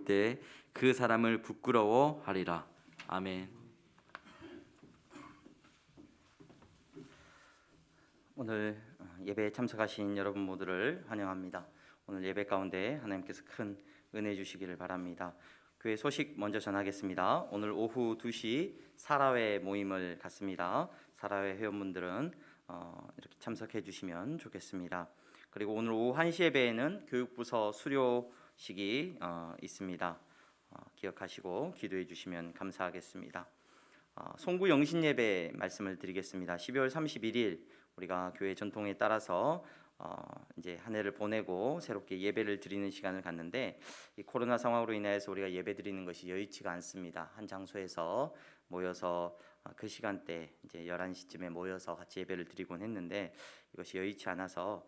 볼 때 그 사람을 부끄러워하리라. 아멘. 오늘 예배에 참석하신 여러분 모두를 환영합니다. 오늘 예배 가운데 하나님께서 큰 은혜 주시기를 바랍니다. 교회 소식 먼저 전하겠습니다. 오늘 오후 2시 사라회 모임을 갖습니다. 사라회 회원분들은 이렇게 참석해 주시면 좋겠습니다. 그리고 오늘 오후 1시 예배에는 교육부서 수료식이 있습니다. 기억하시고 기도해 주시면 감사하겠습니다. 송구 영신 예배 말씀을 드리겠습니다. 12월 31일 우리가 교회 전통에 따라서 이제 한 해를 보내고 새롭게 예배를 드리는 시간을 갖는데, 이 코로나 상황으로 인해서 우리가 예배 드리는 것이 여의치가 않습니다. 한 장소에서 모여서 그 시간대 이제 11시쯤에 모여서 같이 예배를 드리곤 했는데, 이것이 여의치 않아서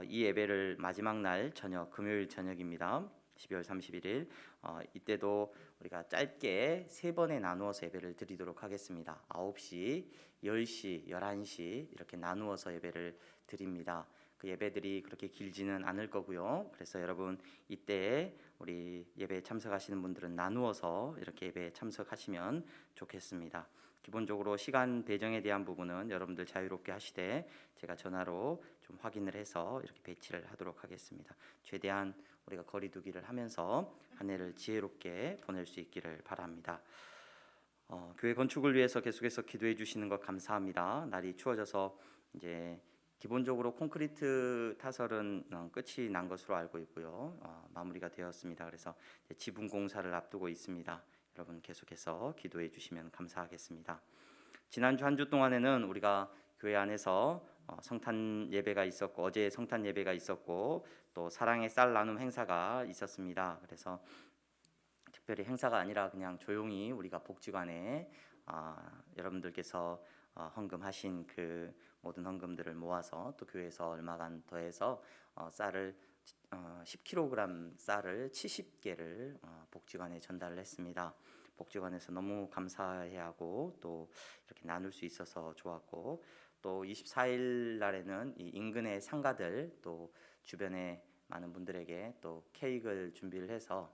이 예배를 마지막 날 저녁, 금요일 저녁입니다. 12월 31일 이때도 우리가 짧게 3번에 나누어서 예배를 드리도록 하겠습니다. 9시, 10시, 11시 이렇게 나누어서 예배를 드립니다. 그 예배들이 그렇게 길지는 않을 거고요. 그래서 여러분 이때 우리 예배에 참석하시는 분들은 나누어서 이렇게 예배에 참석하시면 좋겠습니다. 기본적으로 시간 배정에 대한 부분은 여러분들 자유롭게 하시되 제가 전화로 좀 확인을 해서 이렇게 배치를 하도록 하겠습니다. 최대한 우리가 거리 두기를 하면서 한 해를 지혜롭게 보낼 수 있기를 바랍니다. 교회 건축을 위해서 계속해서 기도해 주시는 것 감사합니다. 날이 추워져서 이제 기본적으로 콘크리트 타설은 끝이 난 것으로 알고 있고요. 마무리가 되었습니다. 그래서 지붕 공사를 앞두고 있습니다. 여러분 계속해서 기도해 주시면 감사하겠습니다. 지난주 한 주 동안에는 우리가 교회 안에서 성탄 예배가 있었고, 어제 성탄 예배가 있었고, 또 사랑의 쌀 나눔 행사가 있었습니다. 그래서 특별히 행사가 아니라 그냥 조용히 우리가 복지관에 여러분들께서 헌금하신 그 모든 헌금들을 모아서 또 교회에서 얼마간 더해서 쌀을 10kg 쌀을 70개를 복지관에 전달을 했습니다. 복지관에서 너무 감사해하고 또 이렇게 나눌 수 있어서 좋았고, 또 24일 날에는 이 인근의 상가들 또 주변에 많은 분들에게 또 케이크를 준비를 해서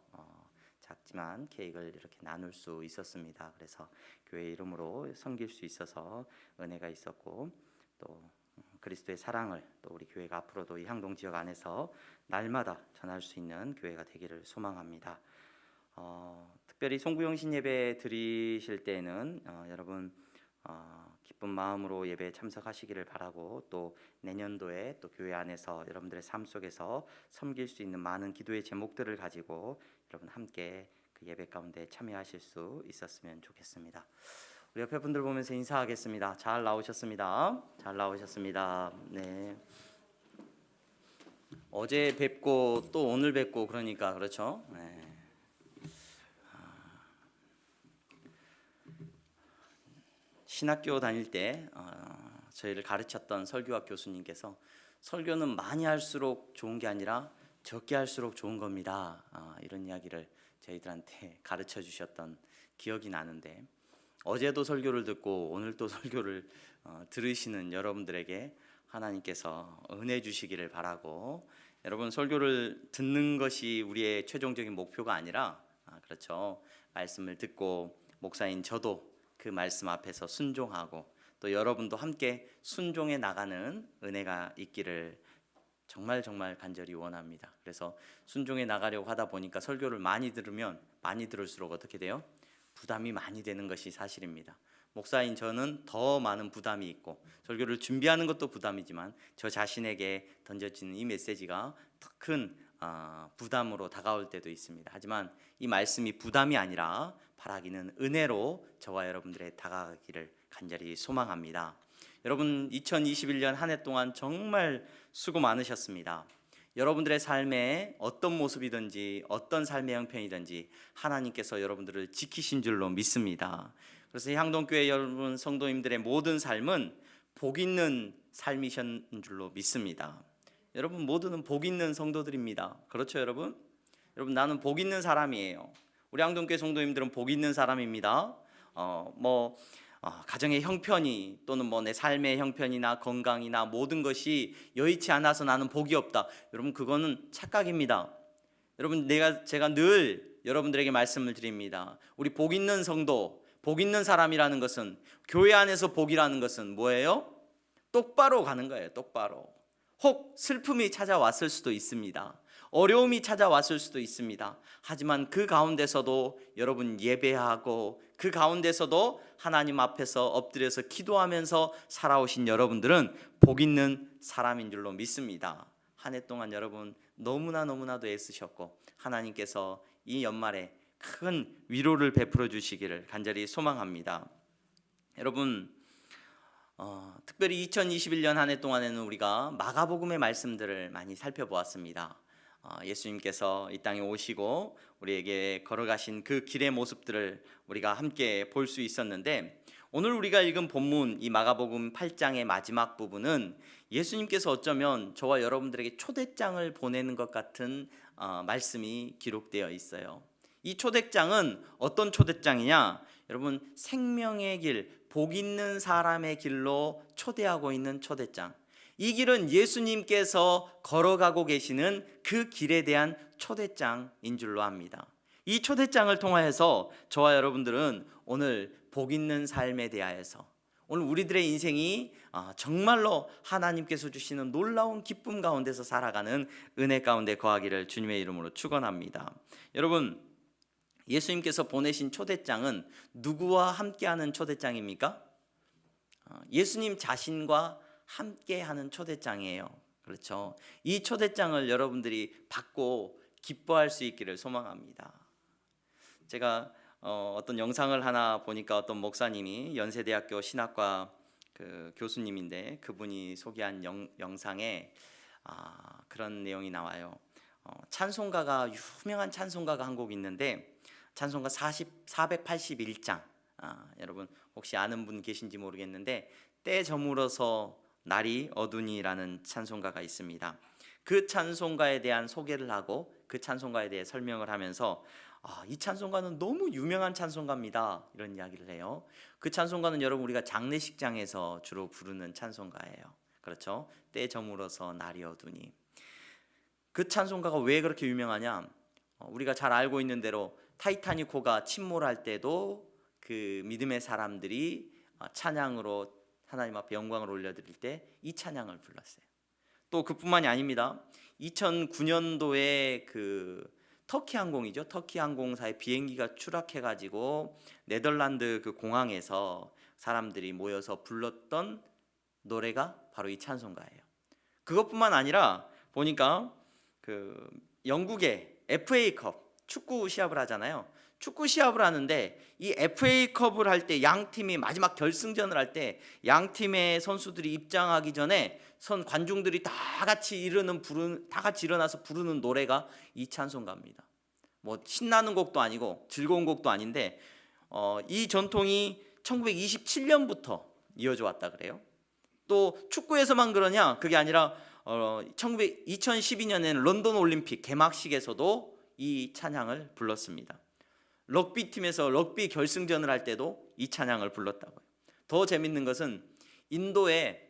작지만 케이크를 이렇게 나눌 수 있었습니다. 그래서 교회 이름으로 섬길 수 있어서 은혜가 있었고, 또 그리스도의 사랑을 또 우리 교회가 앞으로도 이 향동 지역 안에서 날마다 전할 수 있는 교회가 되기를 소망합니다. 특별히 송구영신 예배 드리실 때에는 여러분 기쁜 마음으로 예배에 참석하시기를 바라고, 또 내년도에 또 교회 안에서 여러분들의 삶 속에서 섬길 수 있는 많은 기도의 제목들을 가지고 여러분 함께 그 예배 가운데 참여하실 수 있었으면 좋겠습니다. 우리 옆에 분들 보면서 인사하겠습니다. 잘 나오셨습니다. 잘 나오셨습니다. 네. 어제 뵙고 또 오늘 뵙고 그러니까 그렇죠. 네. 신학교 다닐 때 저희를 가르쳤던 설교학 교수님께서 설교는 많이 할수록 좋은 게 아니라 적게 할수록 좋은 겁니다. 이런 이야기를 저희들한테 가르쳐 주셨던 기억이 나는데, 어제도 설교를 듣고 오늘 또 설교를 들으시는 여러분들에게 하나님께서 은혜 주시기를 바라고, 여러분 설교를 듣는 것이 우리의 최종적인 목표가 아니라 그렇죠, 말씀을 듣고 목사인 저도 그 말씀 앞에서 순종하고 또 여러분도 함께 순종해 나가는 은혜가 있기를 정말 간절히 원합니다. 그래서 순종해 나가려고 하다 보니까 설교를 많이 들으면 많이 들을수록 어떻게 돼요? 부담이 많이 되는 것이 사실입니다. 목사인 저는 더 많은 부담이 있고, 설교를 준비하는 것도 부담이지만 저 자신에게 던져지는 이 메시지가 더 큰 부담으로 다가올 때도 있습니다. 하지만 이 말씀이 부담이 아니라 바라기는 은혜로 저와 여러분들의 다가가기를 간절히 소망합니다. 여러분 2021년 한 해 동안 정말 수고 많으셨습니다. 여러분들의 삶에 어떤 모습이든지 어떤 삶의 형편이든지 하나님께서 여러분들을 지키신 줄로 믿습니다. 그래서 향동교회 여러분 성도님들의 모든 삶은 복 있는 삶이신 줄로 믿습니다. 여러분 모두는 복 있는 성도들입니다. 그렇죠 여러분? 여러분 나는 복 있는 사람이에요. 우리 향동교회 성도님들은 복 있는 사람입니다. 가정의 형편이 또는 내 삶의 형편이나 건강이나 모든 것이 여의치 않아서 나는 복이 없다. 여러분 그거는 착각입니다. 여러분 제가 늘 여러분들에게 말씀을 드립니다. 우리 복 있는 성도, 복 있는 사람이라는 것은, 교회 안에서 복이라는 것은 뭐예요? 똑바로 가는 거예요. 똑바로. 혹 슬픔이 찾아왔을 수도 있습니다. 어려움이 찾아왔을 수도 있습니다. 하지만 그 가운데서도 여러분 예배하고, 그 가운데서도 하나님 앞에서 엎드려서 기도하면서 살아오신 여러분들은 복 있는 사람인 줄로 믿습니다. 한 해 동안 여러분 너무나도 애쓰셨고, 하나님께서 이 연말에 큰 위로를 베풀어 주시기를 간절히 소망합니다. 여러분, 특별히 2021년 한 해 동안에는 우리가 마가복음의 말씀들을 많이 살펴보았습니다. 예수님께서 이 땅에 오시고 우리에게 걸어가신 그 길의 모습들을 우리가 함께 볼 수 있었는데, 오늘 우리가 읽은 본문 이 마가복음 8장의 마지막 부분은 예수님께서 어쩌면 저와 여러분들에게 초대장을 보내는 것 같은 말씀이 기록되어 있어요. 이 초대장은 어떤 초대장이냐? 여러분, 생명의 길, 복 있는 사람의 길로 초대하고 있는 초대장. 이 길은 예수님께서 걸어가고 계시는 그 길에 대한 초대장인 줄로 압니다. 이 초대장을 통하여서 저와 여러분들은 오늘 복 있는 삶에 대하여서, 오늘 우리들의 인생이 정말로 하나님께서 주시는 놀라운 기쁨 가운데서 살아가는 은혜 가운데 거하기를 주님의 이름으로 축원합니다. 여러분, 예수님께서 보내신 초대장은 누구와 함께하는 초대장입니까? 예수님 자신과 함께하는 초대장이에요. 그렇죠? 이 초대장을 여러분들이 받고 기뻐할 수 있기를 소망합니다. 제가 어떤 영상을 하나 보니까 어떤 목사님이 연세대학교 신학과 그 교수님인데, 그분이 소개한 영상에 그런 내용이 나와요. 찬송가가, 유명한 찬송가가 한 곡 있는데, 찬송가 481장, 여러분 혹시 아는 분 계신지 모르겠는데, 때 저물어서 날이 어두니라는 찬송가가 있습니다. 그 찬송가에 대한 소개를 하고 그 찬송가에 대해 설명을 하면서 이 찬송가는 너무 유명한 찬송가입니다, 이런 이야기를 해요. 그 찬송가는 여러분 우리가 장례식장에서 주로 부르는 찬송가예요. 그렇죠? 때 저물어서 날이 어두니. 그 찬송가가 왜 그렇게 유명하냐? 우리가 잘 알고 있는 대로 타이타닉호가 침몰할 때도 그 믿음의 사람들이 찬양으로 하나님 앞에 영광을 올려드릴 때 이 찬양을 불렀어요. 또 그뿐만이 아닙니다. 2009년도에 그 터키 항공이죠. 터키 항공사의 비행기가 추락해가지고 네덜란드 그 공항에서 사람들이 모여서 불렀던 노래가 바로 이 찬송가예요. 그것뿐만 아니라 보니까 그 영국의 FA컵 축구 시합을 하잖아요. 축구 시합을 하는데 이 FA컵을 할 때 양 팀이 마지막 결승전을 할 때 양 팀의 선수들이 입장하기 전에 관중들이 다 같이 일어나서 부르는 노래가 이 찬송가입니다. 뭐 신나는 곡도 아니고 즐거운 곡도 아닌데 이 전통이 1927년부터 이어져 왔다 그래요. 또 축구에서만 그러냐? 그게 아니라 2012년에는 런던 올림픽 개막식에서도 이 찬양을 불렀습니다. 럭비 팀에서 럭비 결승전을 할 때도 이 찬양을 불렀다고요. 더 재밌는 것은 인도에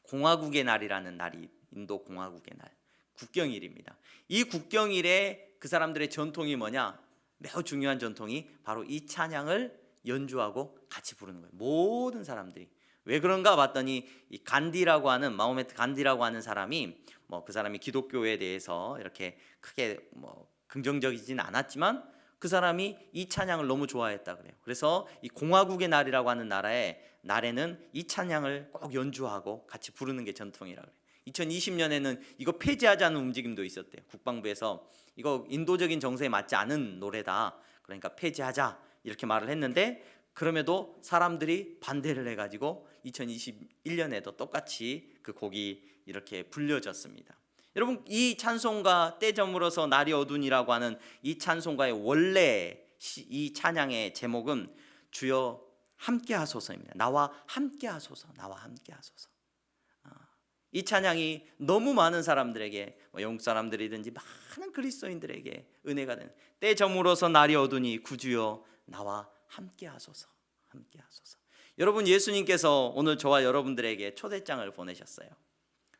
공화국의 날이라는 날이, 인도 공화국의 날, 국경일입니다. 이 국경일에 그 사람들의 전통이 뭐냐? 매우 중요한 전통이 바로 이 찬양을 연주하고 같이 부르는 거예요. 모든 사람들이. 왜 그런가 봤더니 이 간디라고 하는, 마호메트 간디라고 하는 사람이 그 사람이 기독교에 대해서 이렇게 크게 긍정적이진 않았지만 그 사람이 이 찬양을 너무 좋아했다 그래요. 그래서 이 공화국의 날이라고 하는 날에는 이 찬양을 꼭 연주하고 같이 부르는 게 전통이라 그래요. 2020년에는 이거 폐지하자는 움직임도 있었대요. 국방부에서 이거 인도적인 정서에 맞지 않은 노래다, 그러니까 폐지하자, 이렇게 말을 했는데, 그럼에도 사람들이 반대를 해가지고 2021년에도 똑같이 그 곡이 이렇게 불려졌습니다. 여러분, 이 찬송가 때 저물어서 날이 어두니라고 하는 이 찬송가의 원래 이 찬양의 제목은 주여 함께 하소서입니다. 나와 함께 하소서, 나와 함께 하소서. 이 찬양이 너무 많은 사람들에게, 영국 사람들이든지 많은 그리스도인들에게 은혜가 되는, 때 저물어서 날이 어두니 구주여 나와 함께 하소서, 함께 하소서. 여러분, 예수님께서 오늘 저와 여러분들에게 초대장을 보내셨어요.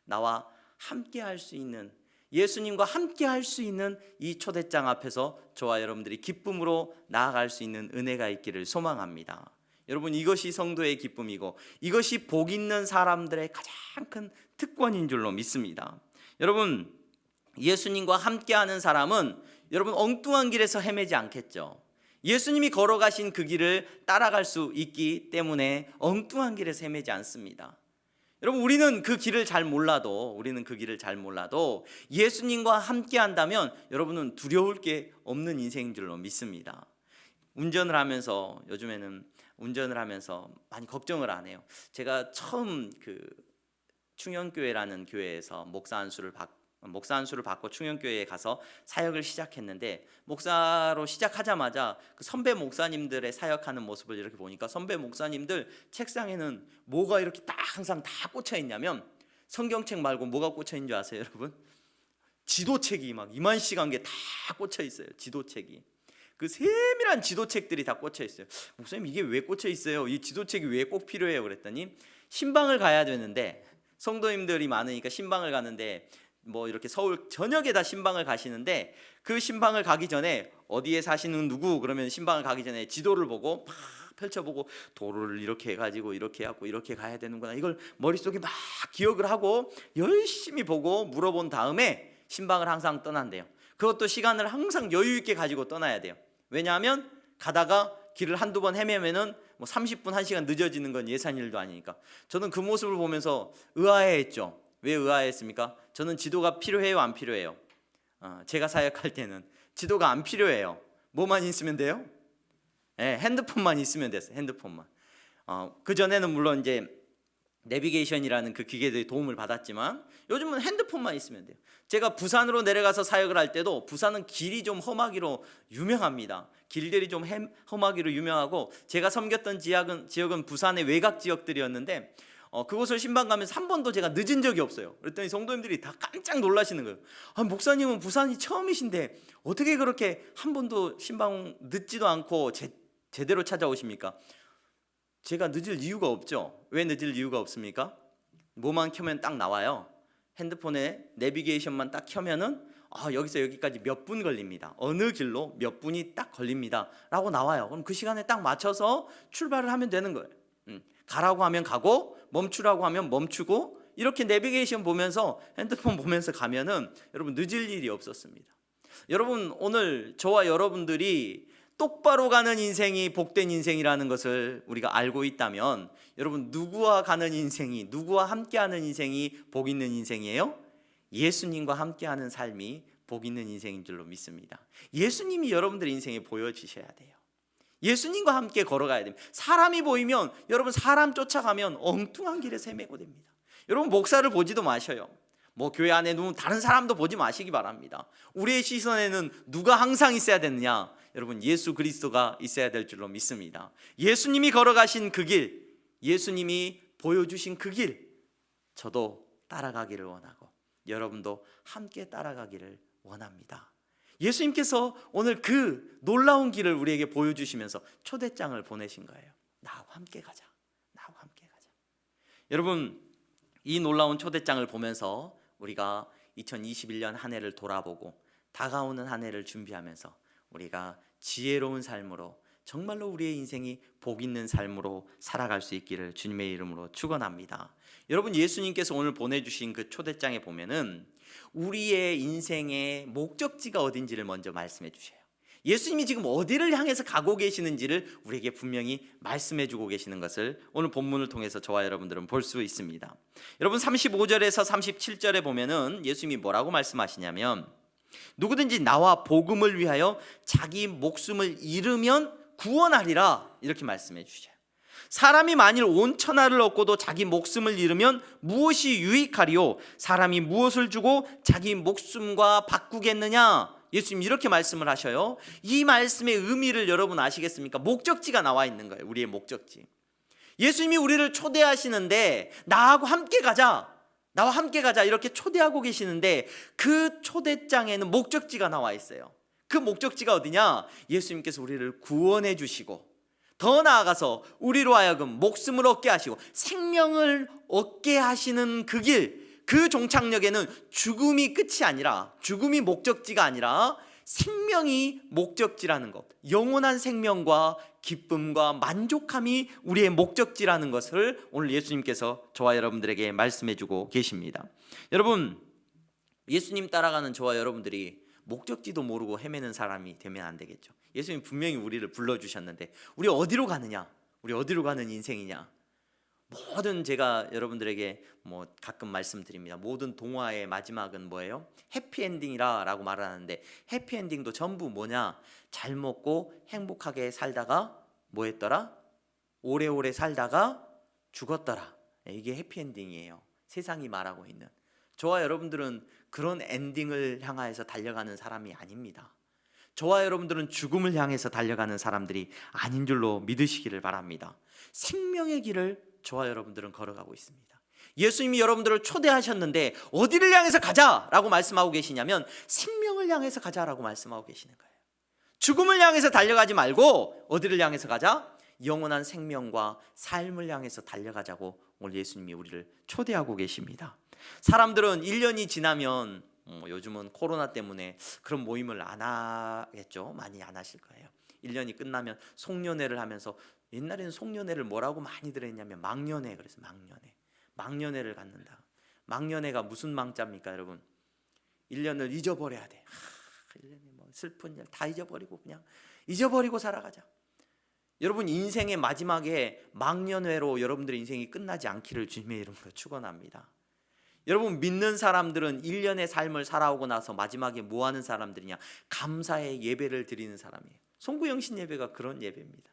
나와 함께 할 수 있는, 예수님과 함께 할 수 있는 이 초대장 앞에서 저와 여러분들이 기쁨으로 나아갈 수 있는 은혜가 있기를 소망합니다. 여러분, 이것이 성도의 기쁨이고 이것이 복 있는 사람들의 가장 큰 특권인 줄로 믿습니다. 여러분, 예수님과 함께하는 사람은 여러분 엉뚱한 길에서 헤매지 않겠죠. 예수님이 걸어가신 그 길을 따라갈 수 있기 때문에 엉뚱한 길에서 헤매지 않습니다. 여러분, 우리는 그 길을 잘 몰라도 예수님과 함께 한다면 여러분은 두려울 게 없는 인생인 줄로 믿습니다. 운전을 하면서 요즘에는 운전을 하면서 많이 걱정을 안 해요. 제가 처음 그 충현교회라는 교회에서 목사 안수를 받고 충현교회에 가서 사역을 시작했는데, 목사로 시작하자마자 그 선배 목사님들의 사역하는 모습을 이렇게 보니까 선배 목사님들 책상에는 뭐가 이렇게 딱 항상 다 꽂혀 있냐면, 성경책 말고 뭐가 꽂혀 있는 줄 아세요, 여러분? 지도책이 막 이만씩한 게 다 꽂혀 있어요. 지도책이. 그 세밀한 지도책들이 다 꽂혀 있어요. 목사님, 이게 왜 꽂혀 있어요? 이 지도책이 왜 꼭 필요해요? 그랬더니 신방을 가야 되는데, 성도님들이 많으니까 신방을 가는데 뭐 이렇게 서울 전역에 다 신방을 가시는데, 그 신방을 가기 전에 어디에 사시는 누구 그러면 신방을 가기 전에 지도를 보고 막 펼쳐보고, 도로를 이렇게 해가지고 이렇게 해갖고 이렇게 가야 되는구나, 이걸 머릿속에 막 기억을 하고 열심히 보고 물어본 다음에 신방을 항상 떠난대요. 그것도 시간을 항상 여유 있게 가지고 떠나야 돼요. 왜냐하면 가다가 길을 한두 번 헤매면은 뭐 30분, 1시간 늦어지는 건 예산일도 아니니까. 저는 그 모습을 보면서 의아해했죠. 왜 의아했습니까? 저는 지도가 필요해요, 안 필요해요? 제가 사역할 때는 지도가 안 필요해요. 뭐만 있으면 돼요? 핸드폰만 있으면 됐어요. 핸드폰만. 그 전에는 물론 이제 내비게이션이라는 그 기계들의 도움을 받았지만 요즘은 핸드폰만 있으면 돼요. 제가 부산으로 내려가서 사역을 할 때도, 부산은 길이 좀 험하기로 유명합니다. 길들이 좀 험하기로 유명하고, 제가 섬겼던 지역은 부산의 외곽 지역들이었는데 그곳을 신방 가면서 한 번도 제가 늦은 적이 없어요. 그랬더니 성도님들이 다 깜짝 놀라시는 거예요. 목사님은 부산이 처음이신데 어떻게 그렇게 한 번도 신방 늦지도 않고 제대로 찾아오십니까? 제가 늦을 이유가 없죠. 왜 늦을 이유가 없습니까? 뭐만 켜면 딱 나와요. 핸드폰에 내비게이션만 딱 켜면은 여기서 여기까지 몇 분 걸립니다. 어느 길로 몇 분이 딱 걸립니다 라고 나와요. 그럼 그 시간에 딱 맞춰서 출발을 하면 되는 거예요. 가라고 하면 가고, 멈추라고 하면 멈추고, 이렇게 내비게이션 보면서, 핸드폰 보면서 가면은 여러분 늦을 일이 없었습니다. 여러분, 오늘 저와 여러분들이 똑바로 가는 인생이 복된 인생이라는 것을 우리가 알고 있다면, 여러분, 누구와 가는 인생이, 누구와 함께하는 인생이 복 있는 인생이에요? 예수님과 함께하는 삶이 복 있는 인생인 줄로 믿습니다. 예수님이 여러분들의 인생에 보여지셔야 돼요. 예수님과 함께 걸어가야 됩니다. 사람이 보이면, 여러분, 사람 쫓아가면 엉뚱한 길에서 헤매고 됩니다. 여러분, 목사를 보지도 마셔요. 뭐 교회 안에 누운 다른 사람도 보지 마시기 바랍니다. 우리의 시선에는 누가 항상 있어야 되느냐? 여러분, 예수 그리스도가 있어야 될 줄로 믿습니다. 예수님이 걸어가신 그 길, 예수님이 보여주신 그 길, 저도 따라가기를 원하고 여러분도 함께 따라가기를 원합니다. 예수님께서 오늘 그 놀라운 길을 우리에게 보여주시면서 초대장을 보내신 거예요. 나하고 함께 가자. 나하고 함께 가자. 여러분, 이 놀라운 초대장을 보면서 우리가 2021년 한 해를 돌아보고 다가오는 한 해를 준비하면서 우리가 지혜로운 삶으로, 정말로 우리의 인생이 복 있는 삶으로 살아갈 수 있기를 주님의 이름으로 축원합니다. 여러분, 예수님께서 오늘 보내주신 그 초대장에 보면은 우리의 인생의 목적지가 어딘지를 먼저 말씀해 주셔요. 예수님이 지금 어디를 향해서 가고 계시는지를 우리에게 분명히 말씀해 주고 계시는 것을 오늘 본문을 통해서 저와 여러분들은 볼 수 있습니다. 여러분, 35절에서 37절에 보면은 예수님이 뭐라고 말씀하시냐면, 누구든지 나와 복음을 위하여 자기 목숨을 잃으면 구원하리라, 이렇게 말씀해 주셔요. 사람이 만일 온 천하를 얻고도 자기 목숨을 잃으면 무엇이 유익하리요? 사람이 무엇을 주고 자기 목숨과 바꾸겠느냐? 예수님 이렇게 말씀을 하셔요. 이 말씀의 의미를 여러분 아시겠습니까? 목적지가 나와 있는 거예요. 우리의 목적지. 예수님이 우리를 초대하시는데 나하고 함께 가자, 나와 함께 가자, 이렇게 초대하고 계시는데 그 초대장에는 목적지가 나와 있어요. 그 목적지가 어디냐? 예수님께서 우리를 구원해 주시고, 더 나아가서 우리로 하여금 목숨을 얻게 하시고 생명을 얻게 하시는 그 길, 그 종착역에는 죽음이 끝이 아니라, 죽음이 목적지가 아니라 생명이 목적지라는 것, 영원한 생명과 기쁨과 만족함이 우리의 목적지라는 것을 오늘 예수님께서 저와 여러분들에게 말씀해 주고 계십니다. 여러분, 예수님 따라가는 저와 여러분들이 목적지도 모르고 헤매는 사람이 되면 안 되겠죠. 예수님 분명히 우리를 불러주셨는데 우리 어디로 가느냐? 우리 어디로 가는 인생이냐? 모든, 제가 여러분들에게 가끔 말씀드립니다. 모든 동화의 마지막은 뭐예요? 해피엔딩이라 라고 말하는데, 해피엔딩도 전부 뭐냐? 잘 먹고 행복하게 살다가 뭐 했더라? 오래오래 살다가 죽었더라. 이게 해피엔딩이에요. 세상이 말하고 있는. 저와 여러분들은 그런 엔딩을 향해서 달려가는 사람이 아닙니다. 저와 여러분들은 죽음을 향해서 달려가는 사람들이 아닌 줄로 믿으시기를 바랍니다. 생명의 길을 저와 여러분들은 걸어가고 있습니다. 예수님이 여러분들을 초대하셨는데 어디를 향해서 가자라고 말씀하고 계시냐면 생명을 향해서 가자라고 말씀하고 계시는 거예요. 죽음을 향해서 달려가지 말고 어디를 향해서 가자? 영원한 생명과 삶을 향해서 달려가자고 오늘 예수님이 우리를 초대하고 계십니다. 사람들은 1년이 지나면 요즘은 코로나 때문에 그런 모임을 안 하겠죠. 많이 안 하실 거예요. 1년이 끝나면 송년회를 하면서, 옛날에는 송년회를 뭐라고 많이들 했냐면 망년회, 그래서 망년회를 갖는다. 망년회가 무슨 망자입니까 여러분? 1년을 잊어버려야 돼. 1년이 슬픈 일 다 잊어버리고 그냥 잊어버리고 살아가자. 여러분, 인생의 마지막에 망년회로 여러분들의 인생이 끝나지 않기를 주님의 이름으로 축원합니다. 여러분, 믿는 사람들은 1년의 삶을 살아오고 나서 마지막에 뭐 하는 사람들이냐? 감사의 예배를 드리는 사람이에요. 송구영신 예배가 그런 예배입니다.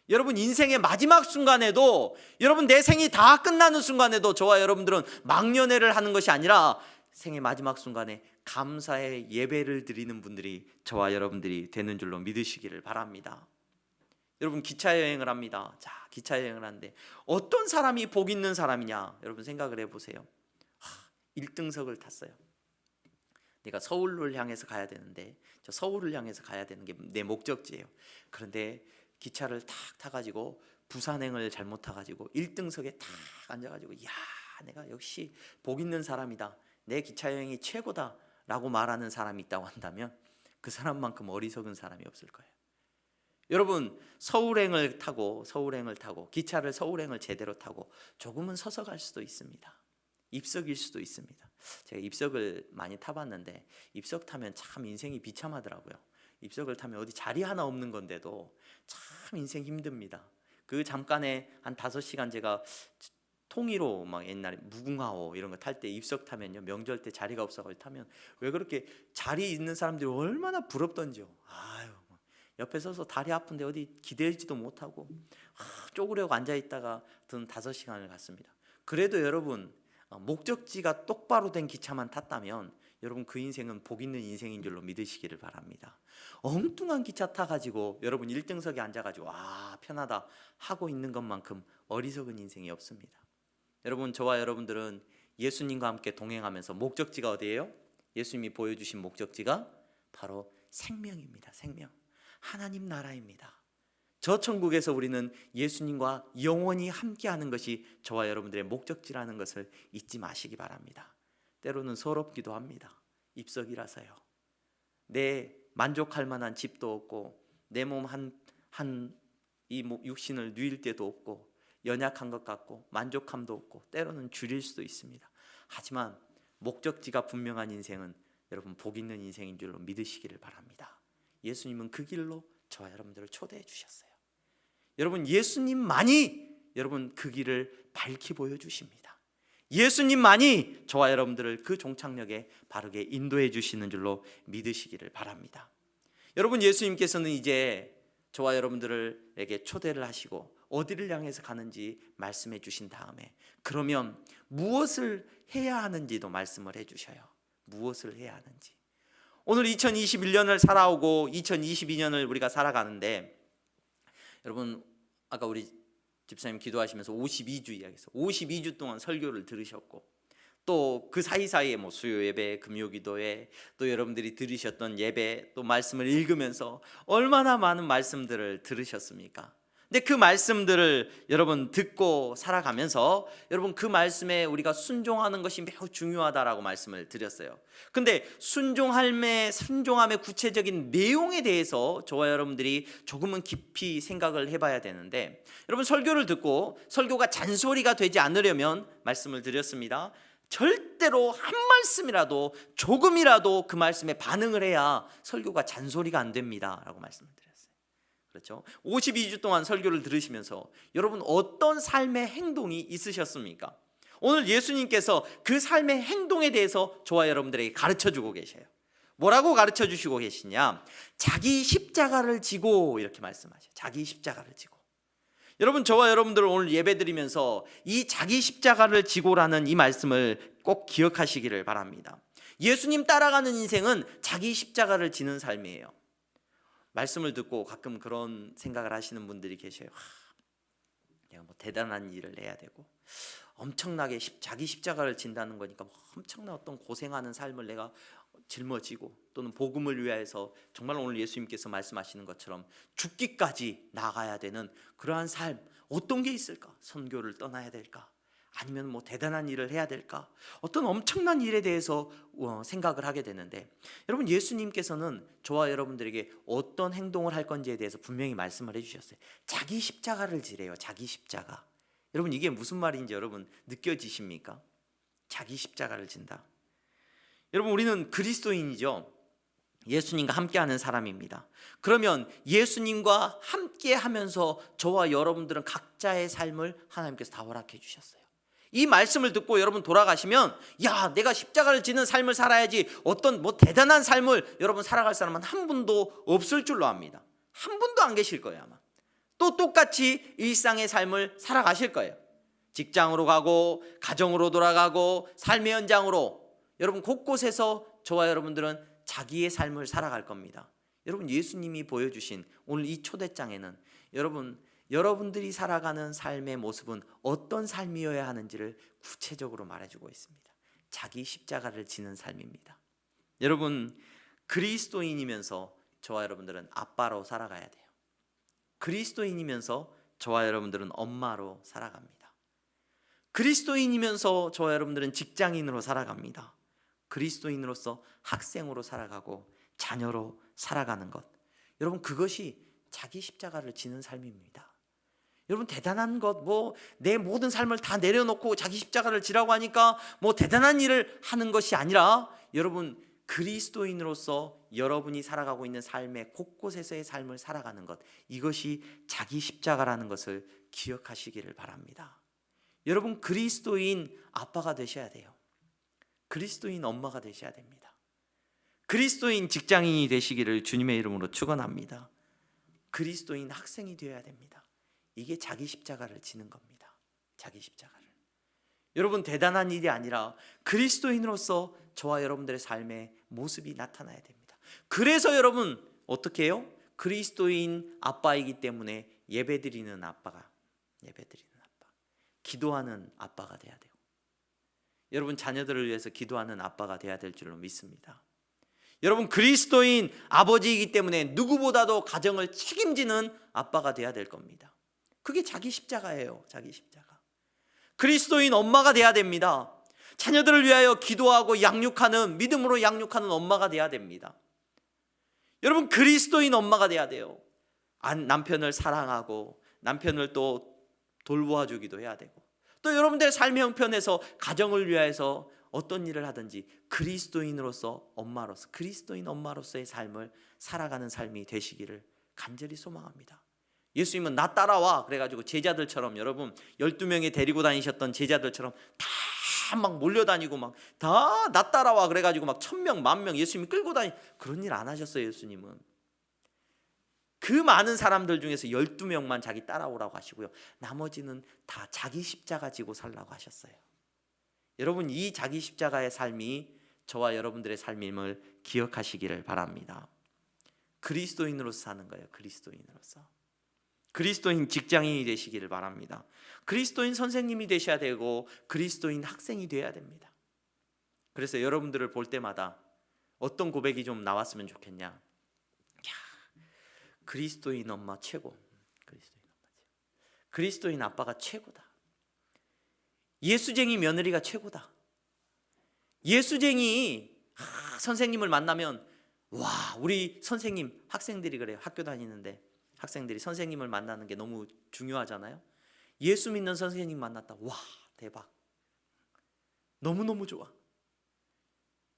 여러분, 인생의 마지막 순간에도, 여러분 내 생이 다 끝나는 순간에도 저와 여러분들은 망년회를 하는 것이 아니라 생의 마지막 순간에 감사의 예배를 드리는 분들이 저와 여러분들이 되는 줄로 믿으시기를 바랍니다. 여러분, 기차 여행을 합니다. 자, 기차 여행을 하는데 어떤 사람이 복 있는 사람이냐? 여러분 생각을 해보세요. 1등석을 탔어요. 내가 서울을 향해서 가야 되는데, 저 서울을 향해서 가야 되는 게 내 목적지예요. 그런데 기차를 탁 타가지고 부산행을 잘못 타가지고 1등석에 탁 앉아가지고, 야, 내가 역시 복 있는 사람이다, 내 기차 여행이 최고다 라고 말하는 사람이 있다고 한다면 그 사람만큼 어리석은 사람이 없을 거예요. 여러분, 서울행을 타고 기차를 서울행을 제대로 타고 조금은 서서 갈 수도 있습니다. 입석일 수도 있습니다. 제가 입석을 많이 타봤는데 입석 타면 참 인생이 비참하더라고요. 입석을 타면 어디 자리 하나 없는 건데도 참 인생 힘듭니다. 그 잠깐에 한 5시간 제가 통일호 막 옛날에 무궁화호 이런 거 탈 때 입석 타면요, 명절 때 자리가 없어가지고 타면 왜 그렇게 자리 있는 사람들이 얼마나 부럽던지요. 아유, 옆에 서서 다리 아픈데 어디 기대지도 못하고 쪼그려고 앉아있다가 든 5시간을 갔습니다. 그래도 여러분, 목적지가 똑바로 된 기차만 탔다면 여러분 그 인생은 복 있는 인생인 줄로 믿으시기를 바랍니다. 엉뚱한 기차 타가지고 여러분 1등석에 앉아가지고 와 편하다 하고 있는 것만큼 어리석은 인생이 없습니다. 여러분, 저와 여러분들은 예수님과 함께 동행하면서 목적지가 어디예요? 예수님이 보여주신 목적지가 바로 생명입니다. 생명, 하나님 나라입니다. 저 천국에서 우리는 예수님과 영원히 함께하는 것이 저와 여러분들의 목적지라는 것을 잊지 마시기 바랍니다. 때로는 서럽기도 합니다. 입석이라서요. 내 만족할 만한 집도 없고 내 몸 이 육신을 누일 때도 없고 연약한 것 같고 만족함도 없고 때로는 줄일 수도 있습니다. 하지만 목적지가 분명한 인생은 여러분 복 있는 인생인 줄로 믿으시기를 바랍니다. 예수님은 그 길로 저와 여러분들을 초대해 주셨어요. 여러분, 예수님만이 여러분 그 길을 밝히 보여주십니다. 예수님만이 저와 여러분들을 그 종착역에 바르게 인도해 주시는 줄로 믿으시기를 바랍니다. 여러분, 예수님께서는 이제 저와 여러분들에게 초대를 하시고 어디를 향해서 가는지 말씀해 주신 다음에 그러면 무엇을 해야 하는지도 말씀을 해 주셔요. 무엇을 해야 하는지. 오늘 2021년을 살아오고 2022년을 우리가 살아가는데, 여러분 아까 우리 집사님 기도하시면서 52주 이야기했어요. 52주 동안 설교를 들으셨고 또 그 사이사이에 수요 예배, 금요 기도회, 또 여러분들이 들으셨던 예배, 또 말씀을 읽으면서 얼마나 많은 말씀들을 들으셨습니까? 근데 그 말씀들을 여러분 듣고 살아가면서 여러분 그 말씀에 우리가 순종하는 것이 매우 중요하다라고 말씀을 드렸어요. 근데 순종함의 구체적인 내용에 대해서 저와 여러분들이 조금은 깊이 생각을 해봐야 되는데, 여러분 설교를 듣고 설교가 잔소리가 되지 않으려면 말씀을 드렸습니다. 절대로 한 말씀이라도 조금이라도 그 말씀에 반응을 해야 설교가 잔소리가 안 됩니다 라고 말씀을 드렸어요. 그렇죠? 52주 동안 설교를 들으시면서 여러분 어떤 삶의 행동이 있으셨습니까? 오늘 예수님께서 그 삶의 행동에 대해서 저와 여러분들에게 가르쳐주고 계셔요. 뭐라고 가르쳐주시고 계시냐? 자기 십자가를 지고, 이렇게 말씀하셔요. 자기 십자가를 지고. 여러분 저와 여러분들 오늘 예배드리면서 이 자기 십자가를 지고라는 이 말씀을 꼭 기억하시기를 바랍니다. 예수님 따라가는 인생은 자기 십자가를 지는 삶이에요. 말씀을 듣고 가끔 그런 생각을 하시는 분들이 계셔요. 내가 뭐 대단한 일을 해야 되고 엄청나게 자기 십자가를 진다는 거니까 뭐 엄청난 어떤 고생하는 삶을 내가 짊어지고, 또는 복음을 위하여서 정말 오늘 예수님께서 말씀하시는 것처럼 죽기까지 나가야 되는 그러한 삶, 어떤 게 있을까? 선교를 떠나야 될까? 아니면 뭐 대단한 일을 해야 될까? 어떤 엄청난 일에 대해서 생각을 하게 되는데, 여러분 예수님께서는 저와 여러분들에게 어떤 행동을 할 건지에 대해서 분명히 말씀을 해주셨어요. 자기 십자가를 지래요. 자기 십자가. 여러분 이게 무슨 말인지 여러분 느껴지십니까? 자기 십자가를 진다. 여러분 우리는 그리스도인이죠. 예수님과 함께하는 사람입니다. 그러면 예수님과 함께하면서 저와 여러분들은 각자의 삶을 하나님께서 다 허락해 주셨어요. 이 말씀을 듣고 여러분 돌아가시면, 야, 내가 십자가를 지는 삶을 살아야지, 어떤 뭐 대단한 삶을 여러분 살아갈 사람은 한 분도 없을 줄로 압니다. 한 분도 안 계실 거예요 아마. 또 똑같이 일상의 삶을 살아가실 거예요. 직장으로 가고 가정으로 돌아가고 삶의 현장으로, 여러분 곳곳에서 저와 여러분들은 자기의 삶을 살아갈 겁니다. 여러분 예수님이 보여주신 오늘 이 초대장에는 여러분들이 살아가는 삶의 모습은 어떤 삶이어야 하는지를 구체적으로 말해주고 있습니다. 자기 십자가를 지는 삶입니다. 여러분 그리스도인이면서 저와 여러분들은 아빠로 살아가야 돼요. 그리스도인이면서 저와 여러분들은 엄마로 살아갑니다. 그리스도인이면서 저와 여러분들은 직장인으로 살아갑니다. 그리스도인으로서 학생으로 살아가고 자녀로 살아가는 것, 여러분 그것이 자기 십자가를 지는 삶입니다. 여러분 대단한 것, 뭐 내 모든 삶을 다 내려놓고 자기 십자가를 지라고 하니까 뭐 대단한 일을 하는 것이 아니라, 여러분 그리스도인으로서 여러분이 살아가고 있는 삶의 곳곳에서의 삶을 살아가는 것, 이것이 자기 십자가라는 것을 기억하시기를 바랍니다. 여러분 그리스도인 아빠가 되셔야 돼요. 그리스도인 엄마가 되셔야 됩니다. 그리스도인 직장인이 되시기를 주님의 이름으로 축원합니다. 그리스도인 학생이 되어야 됩니다. 이게 자기 십자가를 지는 겁니다. 자기 십자가를. 여러분 대단한 일이 아니라 그리스도인으로서 저와 여러분들의 삶의 모습이 나타나야 됩니다. 그래서 여러분 어떻게 해요? 그리스도인 아빠이기 때문에 예배드리는 아빠, 기도하는 아빠가 돼야 돼요. 여러분 자녀들을 위해서 기도하는 아빠가 돼야 될 줄로 믿습니다. 여러분 그리스도인 아버지이기 때문에 누구보다도 가정을 책임지는 아빠가 돼야 될 겁니다. 그게 자기 십자가예요. 자기 십자가. 그리스도인 엄마가 돼야 됩니다. 자녀들을 위하여 기도하고 양육하는, 믿음으로 양육하는 엄마가 돼야 됩니다. 여러분 그리스도인 엄마가 돼야 돼요. 남편을 사랑하고 남편을 또 돌보아 주기도 해야 되고, 또 여러분들의 삶의 형편에서 가정을 위해서 어떤 일을 하든지 그리스도인으로서 엄마로서, 그리스도인 엄마로서의 삶을 살아가는 삶이 되시기를 간절히 소망합니다. 예수님은 나 따라와 그래가지고 제자들처럼, 여러분 12명이 데리고 다니셨던 제자들처럼 다 막 몰려다니고 막 다 나 따라와 그래가지고 막 1000명, 10,000명 예수님이 끌고 다니, 그런 일 안 하셨어요. 예수님은 그 많은 사람들 중에서 12명만 자기 따라오라고 하시고요, 나머지는 다 자기 십자가 지고 살라고 하셨어요. 여러분 이 자기 십자가의 삶이 저와 여러분들의 삶임을 기억하시기를 바랍니다. 그리스도인으로서 사는 거예요. 그리스도인으로서. 그리스도인 직장인이 되시기를 바랍니다. 그리스도인 선생님이 되셔야 되고 그리스도인 학생이 되어야 됩니다. 그래서 여러분들을 볼 때마다 어떤 고백이 좀 나왔으면 좋겠냐? 그리스도인 엄마 최고. 그리스도인 엄마 최고. 그리스도인 아빠가 최고다. 예수쟁이 며느리가 최고다. 예수쟁이 선생님을 만나면 와, 우리 선생님, 학생들이 그래요. 학교 다니는데 학생들이 선생님을 만나는 게 너무 중요하잖아요. 예수 믿는 선생님 만났다. 와, 대박. 너무너무 좋아.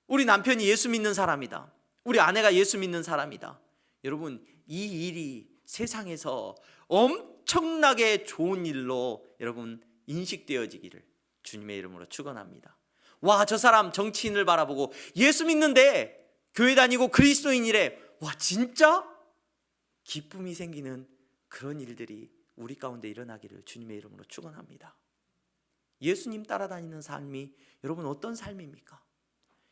우리 남편이 예수 믿는 사람이다. 우리 아내가 예수 믿는 사람이다. 여러분, 이 일이 세상에서 엄청나게 좋은 일로 여러분 인식되어지기를 주님의 이름으로 축원합니다. 와, 저 사람 정치인을 바라보고 예수 믿는데 교회 다니고 그리스도인이래. 와, 진짜 기쁨이 생기는 그런 일들이 우리 가운데 일어나기를 주님의 이름으로 축원합니다. 예수님 따라다니는 삶이 여러분 어떤 삶입니까?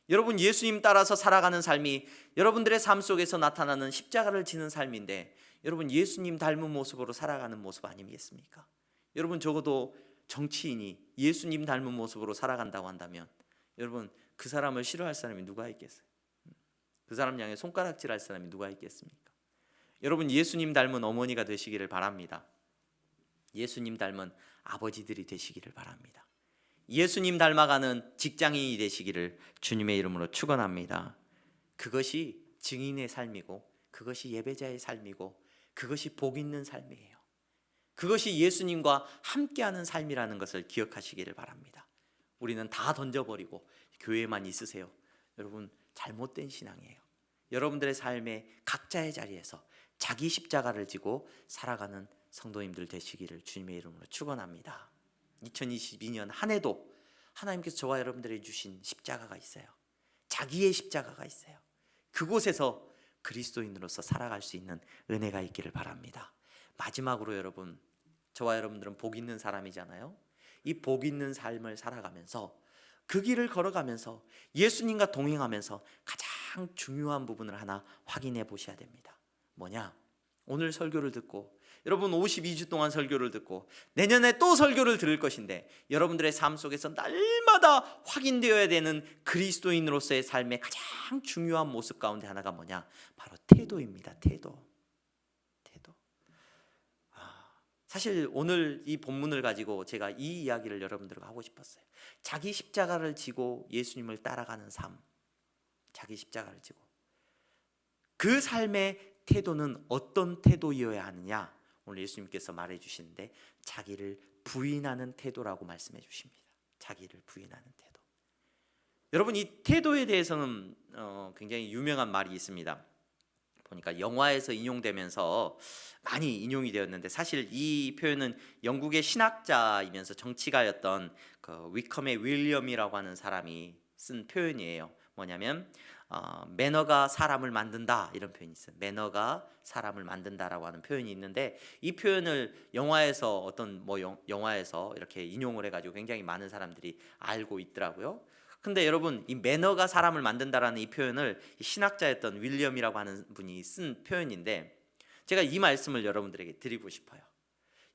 여러분, 예수님 따라서 살아가는 삶이 여러분들의 삶 속에서 나타나는 십자가를 지는 삶인데, 여러분 예수님 닮은 모습으로 살아가는 모습 아니겠습니까? 여러분, 적어도 정치인이 예수님 닮은 모습으로 살아간다고 한다면 여러분, 그 사람을 싫어할 사람이 누가 있겠어요? 그 사람 향해 손가락질할 사람이 누가 있겠습니까? 여러분, 예수님 닮은 어머니가 되시기를 바랍니다. 예수님 닮은 아버지들이 되시기를 바랍니다. 예수님 닮아가는 직장인이 되시기를 주님의 이름으로 축원합니다. 그것이 증인의 삶이고, 그것이 예배자의 삶이고, 그것이 복 있는 삶이에요. 그것이 예수님과 함께하는 삶이라는 것을 기억하시기를 바랍니다. 우리는 다 던져버리고 교회만 있으세요. 여러분, 잘못된 신앙이에요. 여러분들의 삶의 각자의 자리에서 자기 십자가를 지고 살아가는 성도님들 되시기를 주님의 이름으로 축원합니다. 2022년 한 해도 하나님께서 저와 여러분들에게 주신 십자가가 있어요. 자기의 십자가가 있어요. 그곳에서 그리스도인으로서 살아갈 수 있는 은혜가 있기를 바랍니다. 마지막으로 여러분, 저와 여러분들은 복 있는 사람이잖아요. 이 복 있는 삶을 살아가면서, 그 길을 걸어가면서 예수님과 동행하면서 가장 중요한 부분을 하나 확인해 보셔야 됩니다. 뭐냐? 오늘 설교를 듣고 여러분 52주 동안 설교를 듣고 내년에 또 설교를 들을 것인데, 여러분들의 삶 속에서 날마다 확인되어야 되는 그리스도인으로서의 삶의 가장 중요한 모습 가운데 하나가 뭐냐? 바로 태도입니다. 태도. 사실 오늘 이 본문을 가지고 제가 이 이야기를 여러분들과 하고 싶었어요. 자기 십자가를 지고 예수님을 따라가는 삶, 자기 십자가를 지고 그 삶의 태도는 어떤 태도이어야 하느냐? 오늘 예수님께서 말해 주시는데, 자기를 부인하는 태도라고 말씀해 주십니다. 자기를 부인하는 태도. 여러분, 이 태도에 대해서는 굉장히 유명한 말이 있습니다. 보니까 영화에서 인용되면서 많이 인용이 되었는데, 사실 이 표현은 영국의 신학자이면서 정치가였던 그 위컴의 윌리엄이라고 하는 사람이 쓴 표현이에요. 뭐냐면 매너가 사람을 만든다, 이런 표현이 있어요. 매너가 사람을 만든다라고 하는 표현이 있는데, 이 표현을 영화에서 어떤 영화에서 이렇게 인용을 해가지고 굉장히 많은 사람들이 알고 있더라고요. 근데 여러분, 이 매너가 사람을 만든다라는 이 표현을 신학자였던 윌리엄이라고 하는 분이 쓴 표현인데, 제가 이 말씀을 여러분들에게 드리고 싶어요.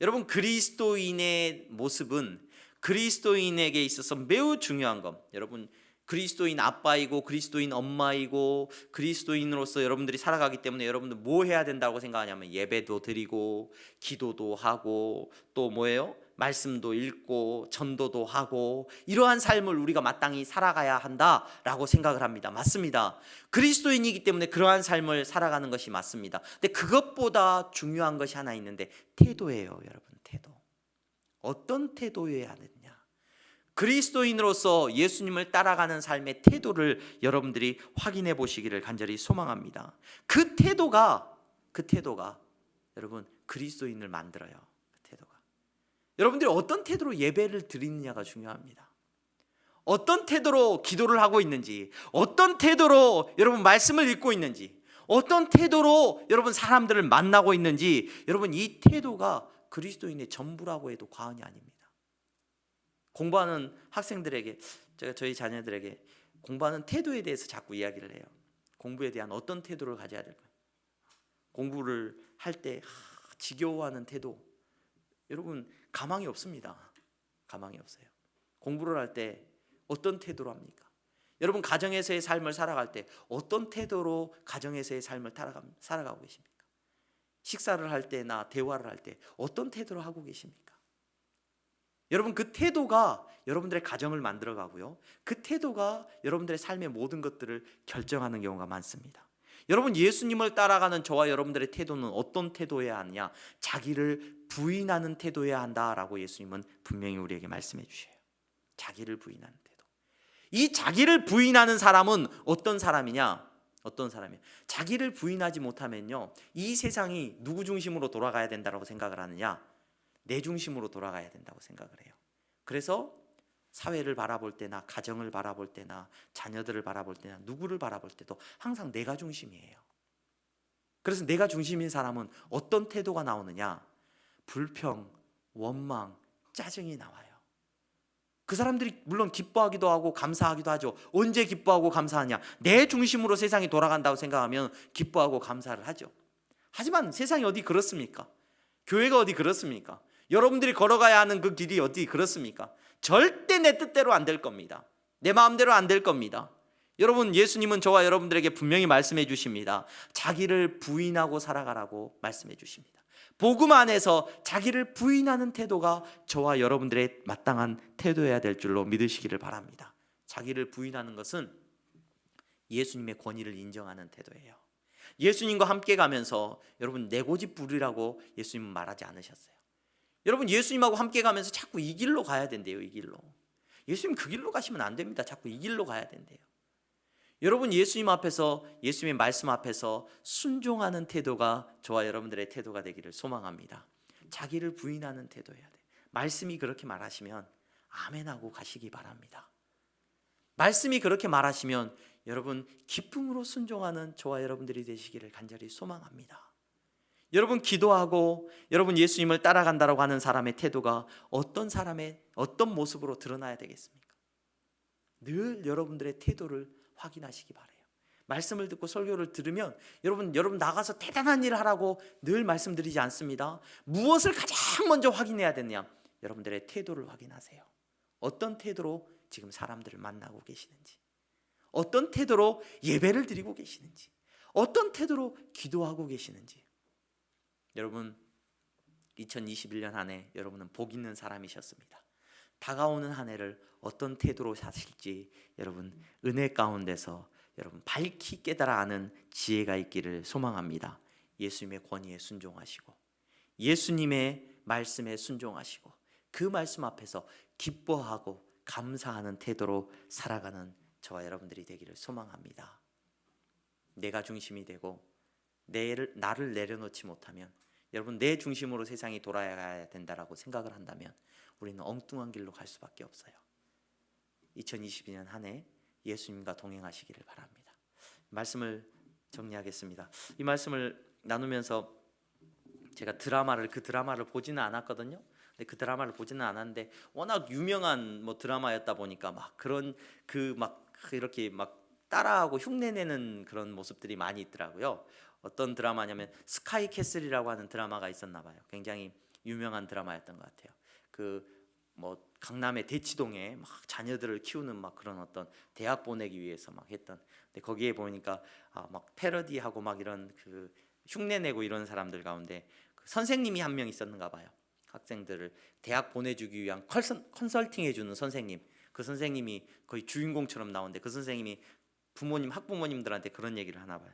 여러분, 그리스도인의 모습은 그리스도인에게 있어서 매우 중요한 것, 여러분 그리스도인 아빠이고 그리스도인 엄마이고 그리스도인으로서 여러분들이 살아가기 때문에 여러분들 뭐 해야 된다고 생각하냐면, 예배도 드리고 기도도 하고 또 뭐예요? 말씀도 읽고 전도도 하고, 이러한 삶을 우리가 마땅히 살아가야 한다라고 생각을 합니다. 맞습니다. 그리스도인이기 때문에 그러한 삶을 살아가는 것이 맞습니다. 근데 그것보다 중요한 것이 하나 있는데, 태도예요. 여러분, 태도. 어떤 태도여야 하느냐? 그리스도인으로서 예수님을 따라가는 삶의 태도를 여러분들이 확인해 보시기를 간절히 소망합니다. 그 태도가 여러분 그리스도인을 만들어요. 그 태도가. 여러분들이 어떤 태도로 예배를 드리느냐가 중요합니다. 어떤 태도로 기도를 하고 있는지, 어떤 태도로 여러분 말씀을 읽고 있는지, 어떤 태도로 여러분 사람들을 만나고 있는지, 여러분 이 태도가 그리스도인의 전부라고 해도 과언이 아닙니다. 공부하는 학생들에게, 제가 저희 자녀들에게 공부하는 태도에 대해서 자꾸 이야기를 해요. 공부에 대한 어떤 태도를 가져야 될까요? 공부를 할 때 지겨워하는 태도, 여러분 가망이 없습니다. 가망이 없어요. 공부를 할 때 어떤 태도로 합니까? 여러분 가정에서의 삶을 살아갈 때 어떤 태도로 가정에서의 삶을 살아가고 계십니까? 식사를 할 때나 대화를 할 때 어떤 태도로 하고 계십니까? 여러분, 그 태도가 여러분들의 가정을 만들어가고요, 그 태도가 여러분들의 삶의 모든 것들을 결정하는 경우가 많습니다. 여러분, 예수님을 따라가는 저와 여러분들의 태도는 어떤 태도여야 하느냐? 자기를 부인하는 태도여야 한다라고 예수님은 분명히 우리에게 말씀해 주셔요. 자기를 부인하는 태도. 이 자기를 부인하는 사람은 어떤 사람이냐? 어떤 사람이에요? 자기를 부인하지 못하면요, 이 세상이 누구 중심으로 돌아가야 된다고 생각을 하느냐? 내 중심으로 돌아가야 된다고 생각을 해요. 그래서 사회를 바라볼 때나 가정을 바라볼 때나 자녀들을 바라볼 때나 누구를 바라볼 때도 항상 내가 중심이에요. 그래서 내가 중심인 사람은 어떤 태도가 나오느냐? 불평, 원망, 짜증이 나와요. 그 사람들이 물론 기뻐하기도 하고 감사하기도 하죠. 언제 기뻐하고 감사하냐? 내 중심으로 세상이 돌아간다고 생각하면 기뻐하고 감사를 하죠. 하지만 세상이 어디 그렇습니까? 교회가 어디 그렇습니까? 여러분들이 걸어가야 하는 그 길이 어디 그렇습니까? 절대 내 뜻대로 안 될 겁니다. 내 마음대로 안 될 겁니다. 여러분, 예수님은 저와 여러분들에게 분명히 말씀해 주십니다. 자기를 부인하고 살아가라고 말씀해 주십니다. 복음 안에서 자기를 부인하는 태도가 저와 여러분들의 마땅한 태도여야 될 줄로 믿으시기를 바랍니다. 자기를 부인하는 것은 예수님의 권위를 인정하는 태도예요. 예수님과 함께 가면서 여러분, 내 고집 부리라고 예수님은 말하지 않으셨어요. 여러분, 예수님하고 함께 가면서 자꾸 이 길로 가야 된대요. 이 길로. 예수님 그 길로 가시면 안 됩니다. 자꾸 이 길로 가야 된대요. 여러분, 예수님 앞에서, 예수님의 말씀 앞에서 순종하는 태도가 저와 여러분들의 태도가 되기를 소망합니다. 자기를 부인하는 태도여야 돼. 말씀이 그렇게 말하시면 아멘하고 가시기 바랍니다. 말씀이 그렇게 말하시면 여러분, 기쁨으로 순종하는 저와 여러분들이 되시기를 간절히 소망합니다. 여러분, 기도하고 여러분 예수님을 따라간다라고 하는 사람의 태도가 어떤 사람의 어떤 모습으로 드러나야 되겠습니까? 늘 여러분들의 태도를 확인하시기 바라요. 말씀을 듣고 설교를 들으면 여러분 나가서 대단한 일을 하라고 늘 말씀드리지 않습니다. 무엇을 가장 먼저 확인해야 되느냐? 여러분들의 태도를 확인하세요. 어떤 태도로 지금 사람들을 만나고 계시는지, 어떤 태도로 예배를 드리고 계시는지, 어떤 태도로 기도하고 계시는지. 여러분, 2021년 한 해 여러분은 복 있는 사람이셨습니다. 다가오는 한 해를 어떤 태도로 사실지 여러분 은혜 가운데서 여러분 밝히 깨달아 아는 지혜가 있기를 소망합니다. 예수님의 권위에 순종하시고 예수님의 말씀에 순종하시고 그 말씀 앞에서 기뻐하고 감사하는 태도로 살아가는 저와 여러분들이 되기를 소망합니다. 내가 중심이 되고 나를 내려놓지 못하면, 여러분 내 중심으로 세상이 돌아가야 된다라고 생각을 한다면 우리는 엉뚱한 길로 갈 수밖에 없어요. 2022년 한 해 예수님과 동행하시기를 바랍니다. 말씀을 정리하겠습니다. 이 말씀을 나누면서 제가 그 드라마를 보지는 않았거든요. 근데 그 드라마를 보지는 않았는데 워낙 유명한 드라마였다 보니까 이렇게 따라하고 흉내내는 그런 모습들이 많이 있더라고요. 어떤 드라마냐면 스카이 캐슬이라고 하는 드라마가 있었나 봐요. 굉장히 유명한 드라마였던 것 같아요. 강남의 대치동에 자녀들을 키우는 그런 어떤 대학 보내기 위해서 했던. 근데 거기에 보니까 패러디하고 이런 그 흉내내고 이런 사람들 가운데 그 선생님이 한 명 있었는가 봐요. 학생들을 대학 보내주기 위한 컨설팅 해주는 선생님. 그 선생님이 거의 주인공처럼 나오는데 그 선생님이 학부모님들한테 그런 얘기를 하나 봐요.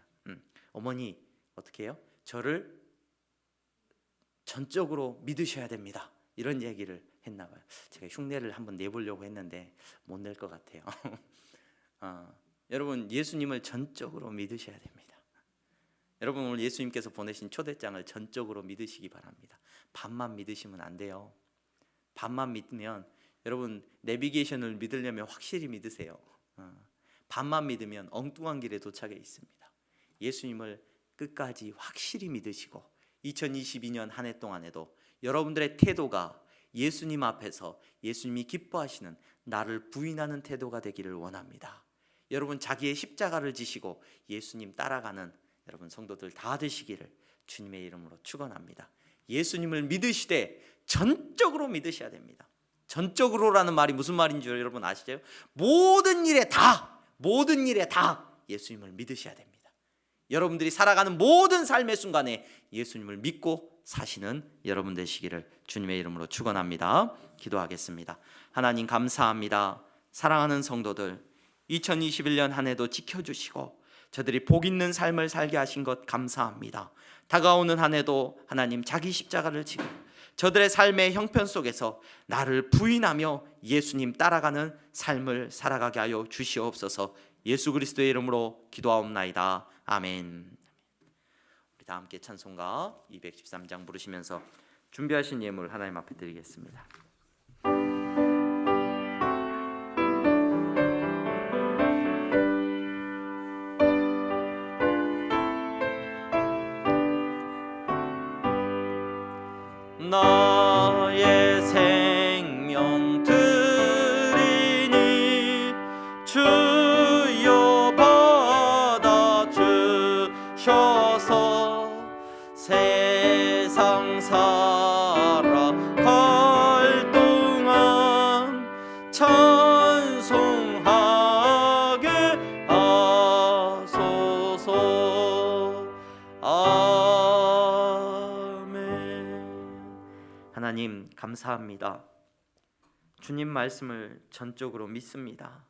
어머니 어떻게 해요? 저를 전적으로 믿으셔야 됩니다. 이런 얘기를 했나 봐요. 제가 흉내를 한번 내보려고 했는데 못 낼 것 같아요. 여러분, 예수님을 전적으로 믿으셔야 됩니다. 여러분, 오늘 예수님께서 보내신 초대장을 전적으로 믿으시기 바랍니다. 반만 믿으시면 안 돼요. 반만 믿으면, 여러분 내비게이션을 믿으려면 확실히 믿으세요. 반만 믿으면 엉뚱한 길에 도착해 있습니다. 예수님을 끝까지 확실히 믿으시고 2022년 한 해 동안에도 여러분들의 태도가 예수님 앞에서 예수님이 기뻐하시는 나를 부인하는 태도가 되기를 원합니다. 여러분, 자기의 십자가를 지시고 예수님 따라가는 여러분 성도들 다 되시기를 주님의 이름으로 축원합니다. 예수님을 믿으시되 전적으로 믿으셔야 됩니다. 전적으로라는 말이 무슨 말인 줄 여러분 아시죠? 모든 일에 다 예수님을 믿으셔야 됩니다. 여러분들이 살아가는 모든 삶의 순간에 예수님을 믿고 사시는 여러분 되시기를 주님의 이름으로 축원합니다. 기도하겠습니다. 하나님 감사합니다. 사랑하는 성도들, 2021년 한 해도 지켜주시고 저들이 복 있는 삶을 살게 하신 것 감사합니다. 다가오는 한 해도 하나님 자기 십자가를 지고 저들의 삶의 형편 속에서 나를 부인하며 예수님 따라가는 삶을 살아가게 하여 주시옵소서. 예수 그리스도의 이름으로 기도하옵나이다. 아멘. 우리 다 함께 찬송가 213장 부르시면서 준비하신 예물 하나님 앞에 드리겠습니다. 나의 생명 드리니 주여 받아 주셔서 세상 살아갈 동안 찬송하게 하소서. 하나님 감사합니다. 주님 말씀을 전적으로 믿습니다.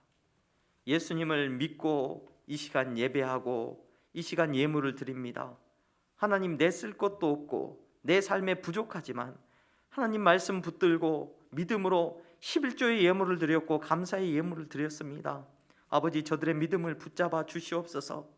예수님을 믿고 이 시간 예배하고 이 시간 예물을 드립니다. 하나님, 내 쓸 것도 없고 내 삶에 부족하지만 하나님 말씀 붙들고 믿음으로 11조의 예물을 드렸고 감사의 예물을 드렸습니다. 아버지, 저들의 믿음을 붙잡아 주시옵소서.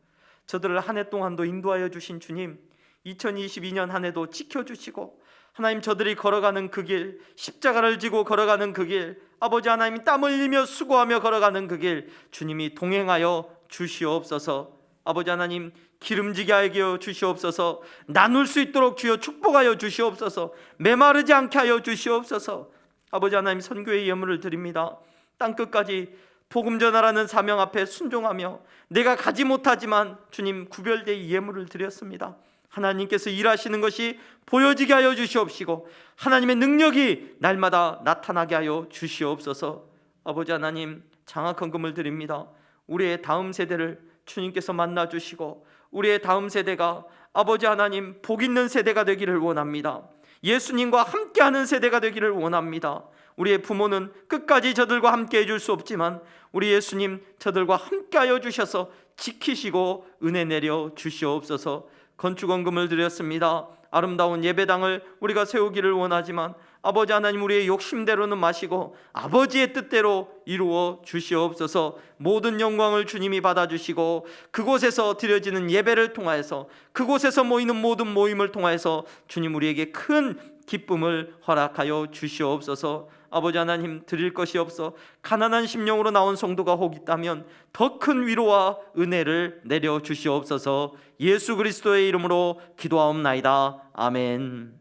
저들을 한 해 동안도 인도하여 주신 주님, 2022년 한 해도 지켜주시고 하나님, 저들이 걸어가는 그 길, 십자가를 지고 걸어가는 그 길, 아버지 하나님 땀 흘리며 수고하며 걸어가는 그 길 주님이 동행하여 주시옵소서. 아버지 하나님 기름지게 하여 주시옵소서. 나눌 수 있도록 주여 축복하여 주시옵소서. 메마르지 않게 하여 주시옵소서. 아버지 하나님, 선교의 예물을 드립니다. 땅끝까지 복음 전하라는 사명 앞에 순종하며 내가 가지 못하지만 주님 구별된 예물을 드렸습니다. 하나님께서 일하시는 것이 보여지게 하여 주시옵시고 하나님의 능력이 날마다 나타나게 하여 주시옵소서. 아버지 하나님, 장학헌금을 드립니다. 우리의 다음 세대를 주님께서 만나 주시고 우리의 다음 세대가 아버지 하나님 복 있는 세대가 되기를 원합니다. 예수님과 함께하는 세대가 되기를 원합니다. 우리의 부모는 끝까지 저들과 함께 해줄 수 없지만 우리 예수님 저들과 함께하여 주셔서 지키시고 은혜 내려 주시옵소서. 건축원금을 드렸습니다. 아름다운 예배당을 우리가 세우기를 원하지만 아버지 하나님, 우리의 욕심대로는 마시고 아버지의 뜻대로 이루어 주시옵소서. 모든 영광을 주님이 받아주시고 그곳에서 드려지는 예배를 통하여서 그곳에서 모이는 모든 모임을 통하여서 주님 우리에게 큰 기쁨을 허락하여 주시옵소서. 아버지 하나님, 드릴 것이 없어 가난한 심령으로 나온 성도가 혹 있다면 더 큰 위로와 은혜를 내려 주시옵소서. 예수 그리스도의 이름으로 기도하옵나이다. 아멘.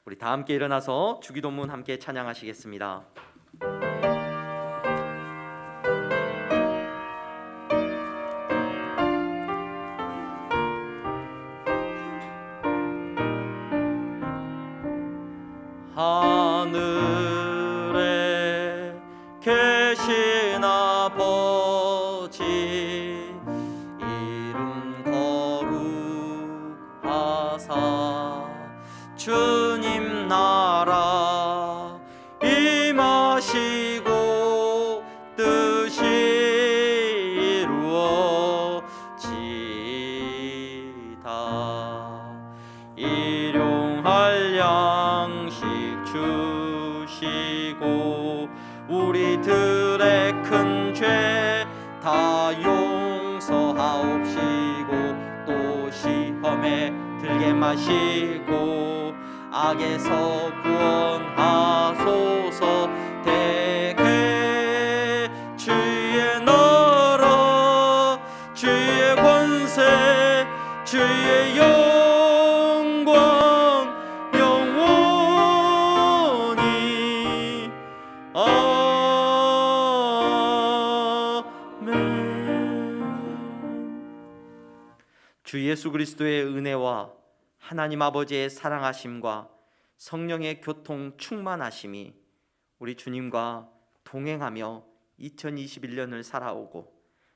우리 다 함께 일어나서 주기도문 함께 찬양하시겠습니다. 하늘에 계신 아버지, 이름 거룩하사 주님 나라 임하시고 뜻이 이루어지다. 일용할 양식 주시고 우리들의 큰 죄 다 용서하옵시고 또 시험에 들게 마시고 악에서 구원하소서. 대개 주의 나라 주의 권세 주의 영광 영원히 아멘. 주 예수 그리스도의 은혜와 하나님 아버지의 사랑하심과 성령의 교통 충만하심이 우리 주님과 동행하며 2021년을 살아오고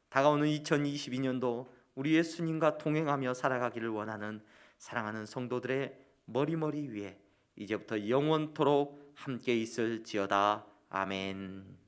다가오는 2022년도 우리 예수님과 동행하며 살아가기를 원하는 사랑하는 성도들의 머리 위에 이제부터 영원토록 함께 있을지어다. 아멘.